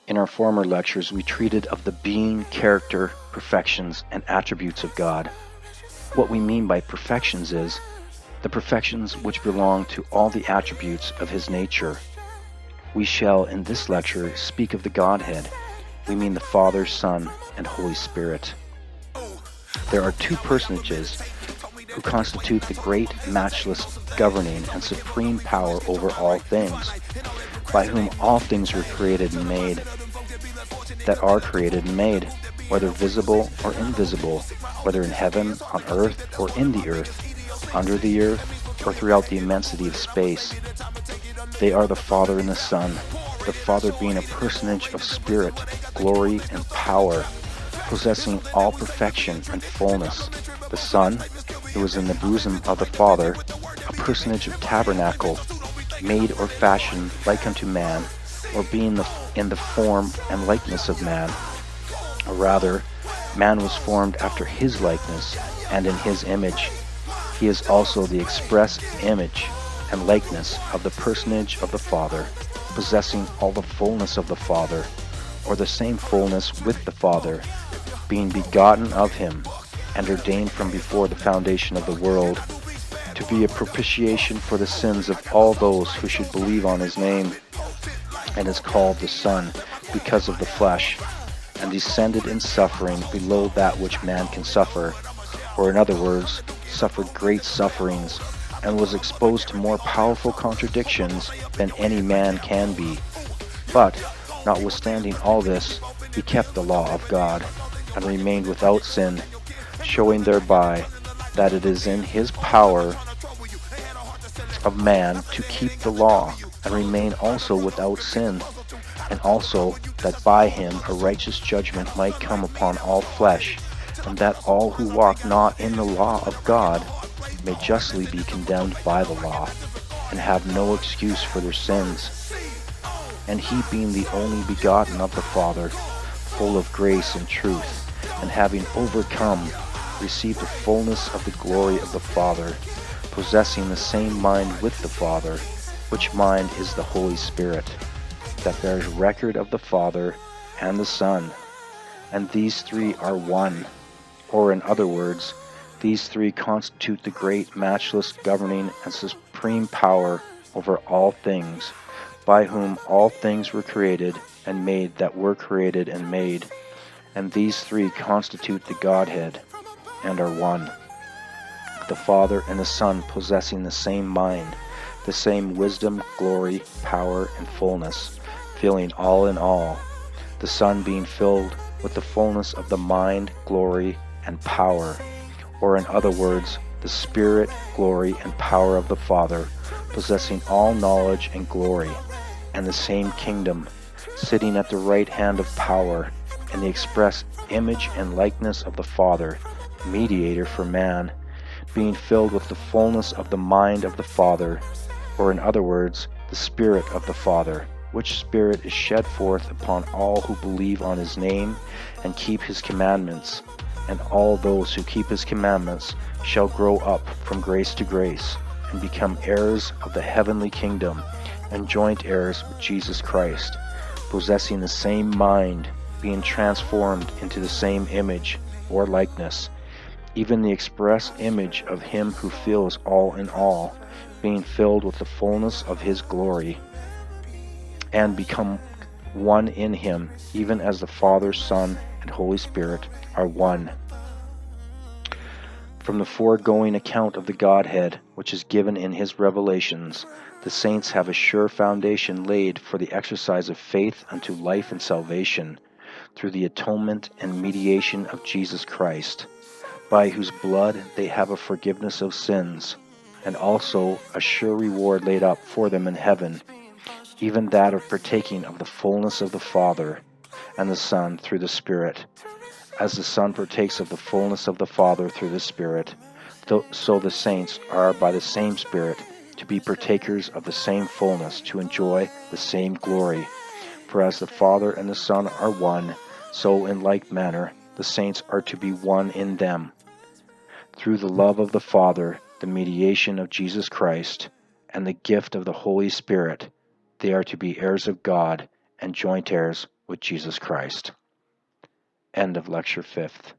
In our former lectures, we treated of the being, character, perfections, and attributes of God. What we mean by perfections is the perfections which belong to all the attributes of His nature. We shall, in this lecture, speak of the Godhead. We mean the Father, Son, and Holy Spirit. There are two personages who constitute the great, matchless, governing, and supreme power over all things, by whom all things were created and made, that are created and made, whether visible or invisible, whether in heaven, on earth, or in the earth, under the earth, or throughout the immensity of space. They are the Father and the Son, the Father being a personage of spirit, glory, and power, possessing all perfection and fullness. The Son, who is in the bosom of the Father, a personage of tabernacle, made or fashioned like unto man, or being in the form and likeness of man. Or rather, man was formed after His likeness, and in His image. He is also the express image and likeness of the personage of the Father, possessing all the fullness of the Father, or the same fullness with the Father, being begotten of Him, and ordained from before the foundation of the world, to be a propitiation for the sins of all those who should believe on His name, and is called the Son because of the flesh, and descended in suffering below that which man can suffer, or in other words, suffered great sufferings, and was exposed to more powerful contradictions than any man can be. But, notwithstanding all this, He kept the law of God, and remained without sin, showing thereby that it is in His power of man to keep the law, and remain also without sin, and also that by Him a righteous judgment might come upon all flesh, and that all who walk not in the law of God may justly be condemned by the law, and have no excuse for their sins. And He, being the only begotten of the Father, full of grace and truth, and having overcome, received the fullness of the glory of the Father, possessing the same mind with the Father, which mind is the Holy Spirit, that bears record of the Father and the Son. And these three are one, or in other words, these three constitute the great, matchless, governing, and supreme power over all things, by whom all things were created and made that were created and made. And these three constitute the Godhead, and are one. The Father and the Son possessing the same mind, the same wisdom, glory, power, and fullness, filling all in all. The Son being filled with the fullness of the mind, glory, and power, or in other words, the Spirit, glory, and power of the Father, possessing all knowledge and glory, and the same kingdom, sitting at the right hand of power, in the express image and likeness of the Father, mediator for man, being filled with the fullness of the mind of the Father, or in other words, the Spirit of the Father, which Spirit is shed forth upon all who believe on His name and keep His commandments. And all those who keep His commandments shall grow up from grace to grace, and become heirs of the heavenly kingdom, and joint heirs with Jesus Christ, possessing the same mind, being transformed into the same image or likeness, even the express image of Him who fills all in all, being filled with the fullness of His glory, and become one in Him, even as the Father, Son, and Holy Spirit are one. From the foregoing account of the Godhead, which is given in His revelations, the saints have a sure foundation laid for the exercise of faith unto life and salvation, through the atonement and mediation of Jesus Christ, by whose blood they have a forgiveness of sins, and also a sure reward laid up for them in heaven, even that of partaking of the fullness of the Father and the Son through the Spirit. As the Son partakes of the fullness of the Father through the Spirit, so the saints are by the same Spirit to be partakers of the same fullness, to enjoy the same glory. For as the Father and the Son are one, so in like manner the saints are to be one in them. Through the love of the Father, the mediation of Jesus Christ, and the gift of the Holy Spirit, they are to be heirs of God and joint heirs with Jesus Christ. End of Lecture 5th.